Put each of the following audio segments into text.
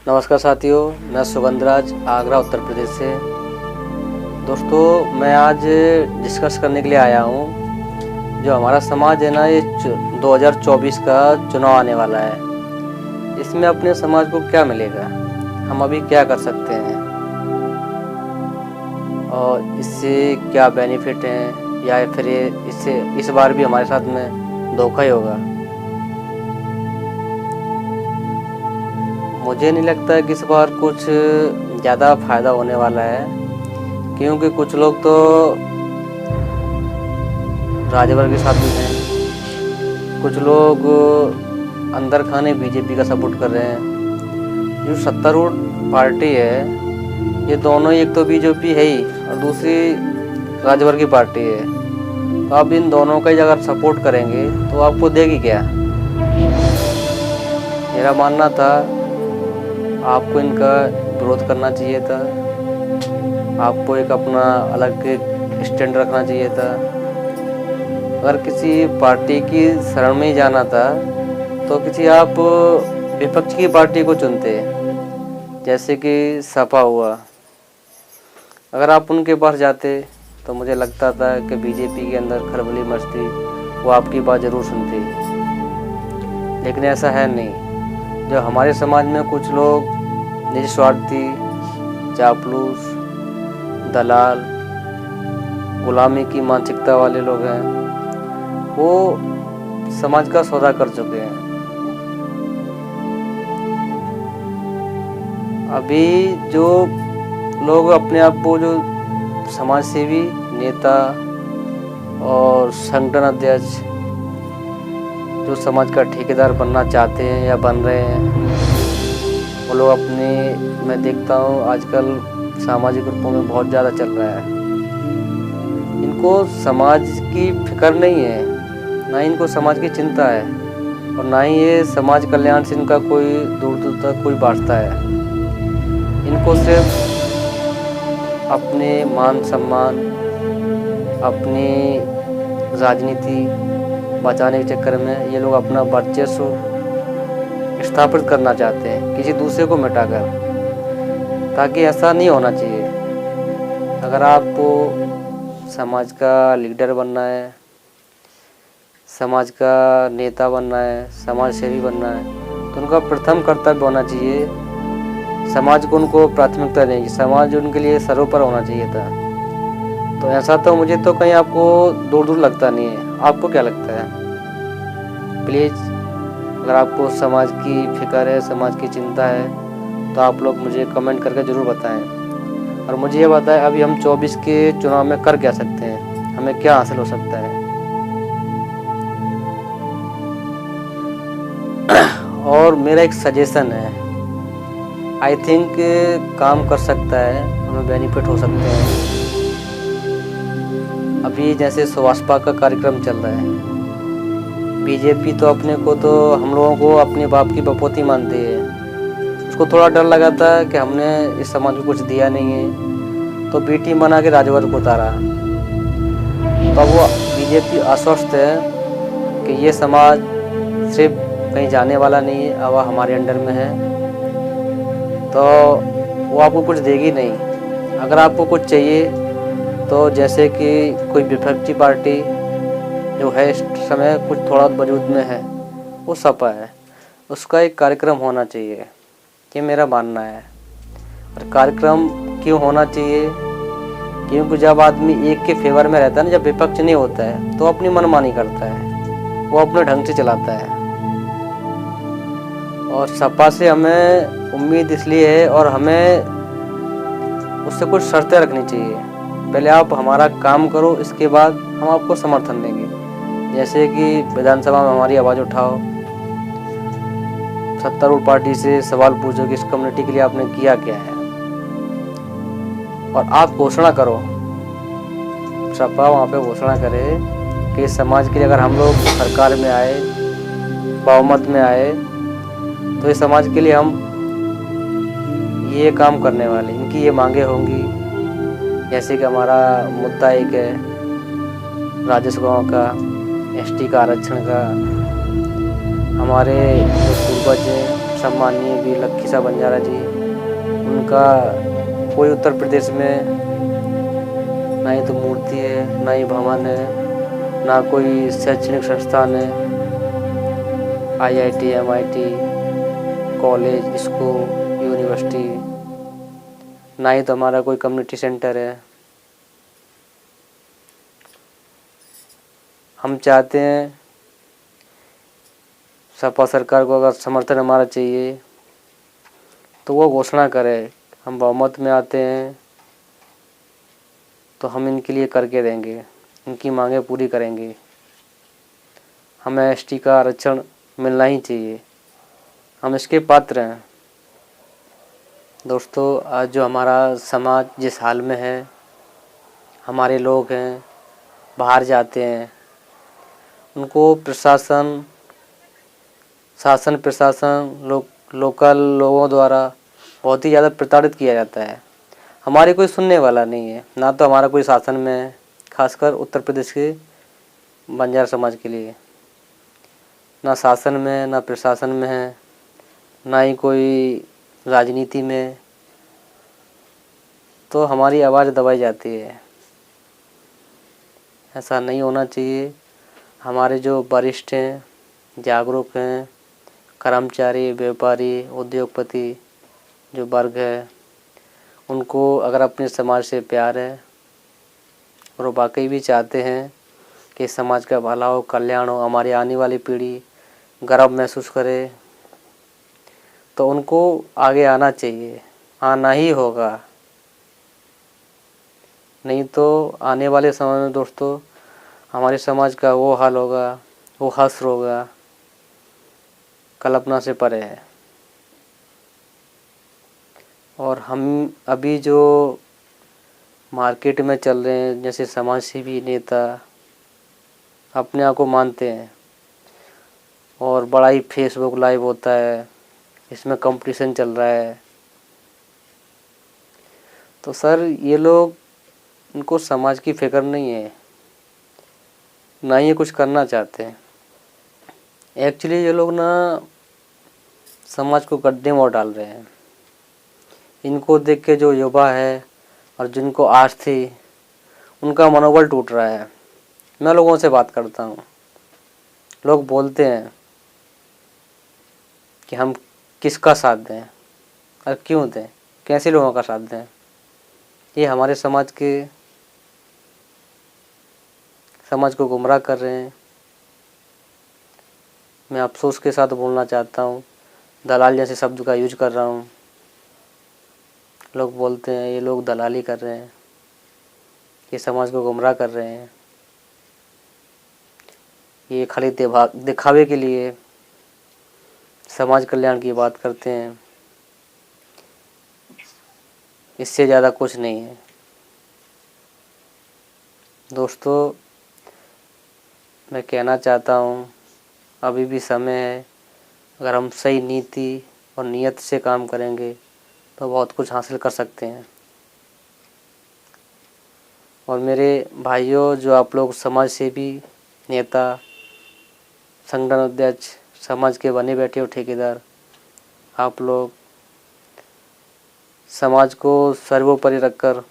नमस्कार साथियों, मैं सुगंधराज आगरा उत्तर प्रदेश से। दोस्तों, मैं आज डिस्कस करने के लिए आया हूँ। जो हमारा समाज है ना, ये 2024 का चुनाव आने वाला है। इसमें अपने समाज को क्या मिलेगा, हम अभी क्या कर सकते हैं और इससे क्या बेनिफिट हैं, या फिर इससे इस बार भी हमारे साथ में धोखा ही होगा। मुझे नहीं लगता कि इस बार कुछ ज़्यादा फ़ायदा होने वाला है, क्योंकि कुछ लोग तो राजभर के साथ भी हैं, कुछ लोग अंदर खाने बीजेपी का सपोर्ट कर रहे हैं। जो सत्तारूढ़ पार्टी है, ये दोनों, एक तो बीजेपी है ही और दूसरी राजभर की पार्टी है। तो आप इन दोनों का ही अगर सपोर्ट करेंगे तो आपको देगी क्या। मेरा मानना था आपको इनका विरोध करना चाहिए था, आपको एक अपना अलग स्टैंड रखना चाहिए था। अगर किसी पार्टी की शरण में ही जाना था तो किसी आप विपक्ष की पार्टी को चुनते, जैसे कि सपा हुआ। अगर आप उनके पास जाते तो मुझे लगता था कि बीजेपी के अंदर खलबली मचती, वो आपकी बात ज़रूर सुनती। लेकिन ऐसा है नहीं। जो हमारे समाज में कुछ लोग निजी स्वार्थी, चापलूस, दलाल, गुलामी की मानसिकता वाले लोग हैं, वो समाज का सौदा कर चुके हैं। अभी जो लोग अपने आप को जो समाज सेवी, नेता और संगठन अध्यक्ष, जो समाज का ठेकेदार बनना चाहते हैं या बन रहे हैं, वो लोग अपने, मैं देखता हूँ आजकल सामाजिक ग्रुपों में बहुत ज़्यादा चल रहा है। इनको समाज की फिक्र नहीं है, ना इनको समाज की चिंता है, और ना ही ये समाज कल्याण से इनका कोई दूर दूर तक कोई वास्ता है। इनको सिर्फ अपने मान सम्मान, अपनी राजनीति बचाने के चक्कर में ये लोग अपना वर्चस्व स्थापित करना चाहते हैं किसी दूसरे को मिटाकर, ताकि ऐसा नहीं होना चाहिए। अगर आपको समाज का लीडर बनना है, समाज का नेता बनना है, समाज सेवी बनना है, तो उनका प्रथम कर्तव्य होना चाहिए समाज को उनको प्राथमिकता देनी चाहिए, समाज उनके लिए सर्वोपरि होना चाहिए था। तो ऐसा तो मुझे तो कहीं आपको दूर दूर लगता नहीं है। आपको क्या लगता है? प्लीज़, अगर आपको समाज की फिक्र है, समाज की चिंता है, तो आप लोग मुझे कमेंट करके ज़रूर बताएं। और मुझे ये बताएं, अभी हम 24 के चुनाव में कर क्या सकते हैं, हमें क्या हासिल हो सकता है। और मेरा एक सजेशन है, आई थिंक काम कर सकता है, हमें बेनिफिट हो सकते हैं। अभी जैसे सुभाषपा का कार्यक्रम चल रहा है, बीजेपी तो अपने को, तो हम लोगों को अपने बाप की बपोती मानती है। उसको थोड़ा डर लगा था कि हमने इस समाज को कुछ दिया नहीं है, तो बी टीम बना के राजभर को उतारा। तो अब वो बीजेपी आश्वस्त है कि ये समाज सिर्फ कहीं जाने वाला नहीं है, अब हमारे अंडर में है, तो वो आपको कुछ देगी नहीं। अगर आपको कुछ चाहिए तो जैसे कि कोई विपक्षी पार्टी जो है इस समय कुछ थोड़ा वजूद में है, वो सपा है, उसका एक कार्यक्रम होना चाहिए, ये मेरा मानना है। और कार्यक्रम क्यों होना चाहिए? क्योंकि जब आदमी एक के फेवर में रहता है ना, जब विपक्ष नहीं होता है, तो अपनी मनमानी करता है, वो अपने ढंग से चलाता है। और सपा से हमें उम्मीद इसलिए है, और हमें उससे कुछ शर्तें रखनी चाहिए। पहले आप हमारा काम करो, इसके बाद हम आपको समर्थन देंगे। जैसे कि विधानसभा में हमारी आवाज़ उठाओ, सत्तारूढ़ पार्टी से सवाल पूछो कि इस कम्युनिटी के लिए आपने किया क्या है, और आप घोषणा करो, सपा वहाँ पे घोषणा करे कि इस समाज के लिए अगर हम लोग सरकार में आए, बहुमत में आए, तो इस समाज के लिए हम ये काम करने वाले, इनकी ये मांगे होंगी। जैसे कि हमारा मुद्दा एक है राजस्व गाँव का, एसटी का आरक्षण का, हमारे जो पूर्वज हैं सम्माननीय वीर लक्की साहब बंजारा जी, उनका कोई उत्तर प्रदेश में ना ही तो मूर्ति है, ना ही भवन है, ना कोई शैक्षणिक संस्थान है, IIT, MIT, college, school, university, ना ही तो हमारा कोई कम्युनिटी सेंटर है। हम चाहते हैं सपा सरकार को अगर समर्थन हमारा चाहिए तो वो घोषणा करे, हम बहुमत में आते हैं तो हम इनके लिए करके देंगे, इनकी मांगें पूरी करेंगे। हमें ST का आरक्षण मिलना ही चाहिए, हम इसके पात्र हैं। दोस्तों, आज जो हमारा समाज जिस हाल में है, हमारे लोग हैं बाहर जाते हैं, उनको प्रशासन, शासन प्रशासन, लोकल लोगों द्वारा बहुत ही ज़्यादा प्रताड़ित किया जाता है। हमारे कोई सुनने वाला नहीं है, ना तो हमारा कोई शासन में है, खासकर उत्तर प्रदेश के बंजारा समाज के लिए ना शासन में, ना प्रशासन में है, ना ही कोई राजनीति में। तो हमारी आवाज़ दबाई जाती है, ऐसा नहीं होना चाहिए। हमारे जो वरिष्ठ हैं, जागरूक हैं, कर्मचारी, व्यापारी, उद्योगपति जो वर्ग है, उनको अगर अपने समाज से प्यार है और वो वाकई भी चाहते हैं कि समाज का भला हो, कल्याण हो, हमारी आने वाली पीढ़ी गर्व महसूस करे, तो उनको आगे आना चाहिए, आना ही होगा। नहीं तो आने वाले समय में दोस्तों हमारे समाज का वो हाल होगा, वो हश्र होगा, कल्पना से परे है। और हम अभी जो मार्केट में चल रहे हैं, जैसे समाज सेवी नेता अपने आप को मानते हैं और बड़ा ही फेसबुक लाइव होता है, इसमें कंपटीशन चल रहा है, तो सर ये लोग, इनको समाज की फिक्र नहीं है, ना ये कुछ करना चाहते हैं। एक्चुअली ये लोग ना समाज को गड्ढे में डाल रहे हैं। इनको देख के जो युवा है और जिनको आस थी, उनका मनोबल टूट रहा है। मैं लोगों से बात करता हूँ, लोग बोलते हैं कि हम किसका साथ दें और क्यों दें, कैसे लोगों का साथ दें। ये हमारे समाज को गुमराह कर रहे हैं। मैं अफसोस के साथ बोलना चाहता हूँ, दलाल जैसे शब्द का यूज कर रहा हूँ। लोग बोलते हैं ये लोग दलाली कर रहे हैं, ये समाज को गुमराह कर रहे हैं, ये खाली दिखावे के लिए समाज कल्याण की बात करते हैं, इससे ज़्यादा कुछ नहीं है। दोस्तों, मैं कहना चाहता हूँ अभी भी समय है, अगर हम सही नीति और नियत से काम करेंगे तो बहुत कुछ हासिल कर सकते हैं। और मेरे भाइयों, जो आप लोग समाज सेवी नेता, संगठन अध्यक्ष, समाज के बने बैठे हो ठेकेदार, आप लोग समाज को सर्वोपरि रखकर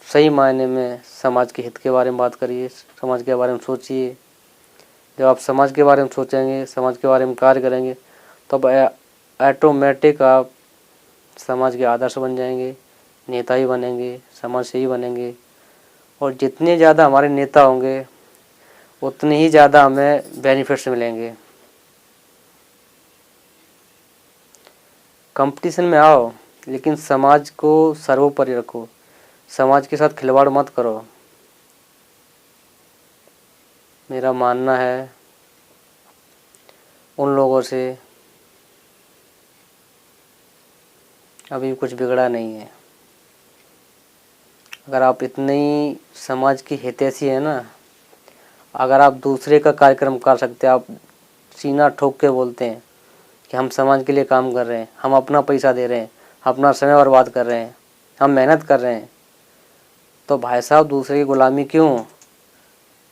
सही मायने में समाज के हित के बारे में बात करिए, समाज के बारे में सोचिए। जब आप समाज के बारे में सोचेंगे, समाज के बारे में कार्य करेंगे, तब ऑटोमेटिक आप समाज के आदर्श बन जाएंगे, नेता ही बनेंगे, समाज से ही बनेंगे। और जितने ज़्यादा हमारे नेता होंगे उतने ही ज़्यादा हमें बेनिफिट्स मिलेंगे। कंपटीशन में आओ, लेकिन समाज को सर्वोपरि रखो, समाज के साथ खिलवाड़ मत करो। मेरा मानना है उन लोगों से अभी कुछ बिगड़ा नहीं है। अगर आप इतनी समाज की हितैषी है ना, अगर आप दूसरे का कार्यक्रम कर सकते हैं, आप सीना ठोक के बोलते हैं कि हम समाज के लिए काम कर रहे हैं, हम अपना पैसा दे रहे हैं, अपना समय बर्बाद कर रहे हैं, हम मेहनत कर रहे हैं, तो भाई साहब दूसरे की गुलामी क्यों,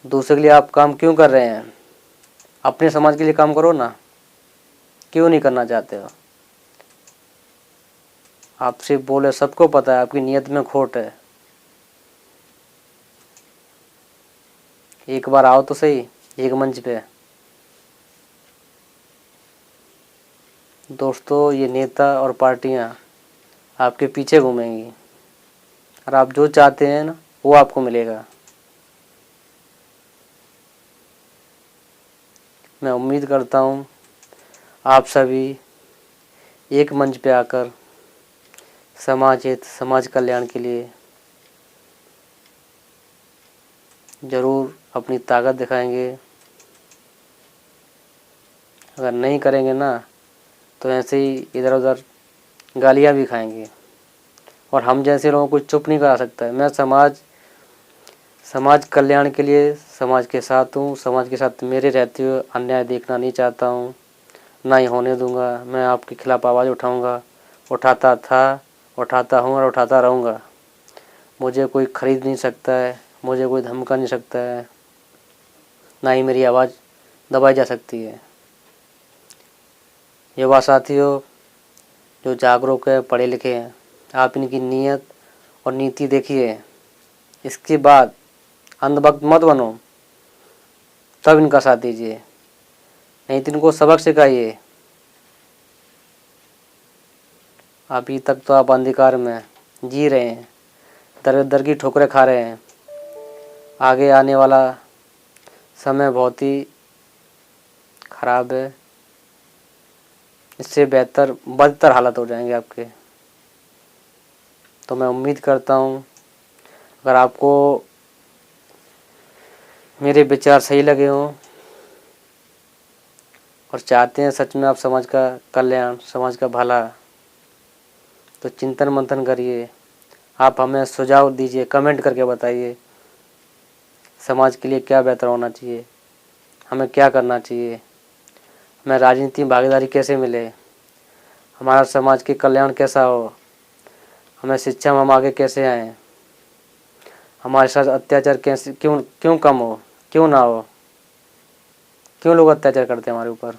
दूसरे के लिए आप काम क्यों कर रहे हैं? अपने समाज के लिए काम करो ना। क्यों नहीं करना चाहते हो? आप सिर्फ बोले, सबको पता है आपकी नीयत में खोट है। एक बार आओ तो सही एक मंच पे। दोस्तों, ये नेता और पार्टियां आपके पीछे घूमेंगी और आप जो चाहते हैं ना वो आपको मिलेगा। मैं उम्मीद करता हूँ आप सभी एक मंच पे आकर समाज हित, समाज कल्याण के लिए ज़रूर अपनी ताकत दिखाएंगे। अगर नहीं करेंगे ना तो ऐसे ही इधर उधर गालियाँ भी खाएंगे और हम जैसे लोगों को चुप नहीं करा सकता है। मैं समाज कल्याण के लिए समाज के साथ हूँ। समाज के साथ मेरे रहते हुए अन्याय देखना नहीं चाहता हूँ, ना ही होने दूंगा। मैं आपके खिलाफ़ आवाज़ उठाऊंगा, उठाता था, उठाता हूँ और उठाता रहूँगा। मुझे कोई खरीद नहीं सकता है, मुझे कोई धमका नहीं सकता है, ना ही मेरी आवाज़ दबाई जा सकती है। युवा साथियों जो जागरूक है, पढ़े लिखे हैं, आप इनकी नीयत और नीति देखिए। इसके बाद अंधभक्त मत बनो, तब इनका साथ दीजिए, नहीं तो इनको सबक सिखाइए। अभी तक तो आप अंधकार में जी रहे हैं, दर दर की ठोकरें खा रहे हैं। आगे आने वाला समय बहुत ही खराब है, इससे बेहतर बदतर हालत हो जाएंगे आपके। तो मैं उम्मीद करता हूँ अगर आपको मेरे विचार सही लगे हों और चाहते हैं सच में आप समाज का कल्याण, समाज का भला, तो चिंतन मंथन करिए। आप हमें सुझाव दीजिए, कमेंट करके बताइए समाज के लिए क्या बेहतर होना चाहिए, हमें क्या करना चाहिए, हमें राजनीति में भागीदारी कैसे मिले, हमारा समाज के कल्याण कैसा हो, हमें शिक्षा में हम आगे कैसे आएँ, हमारे साथ अत्याचार कैसे क्यों कम हो, क्यों ना हो, क्यों लोग अत्याचार करते हैं हमारे ऊपर।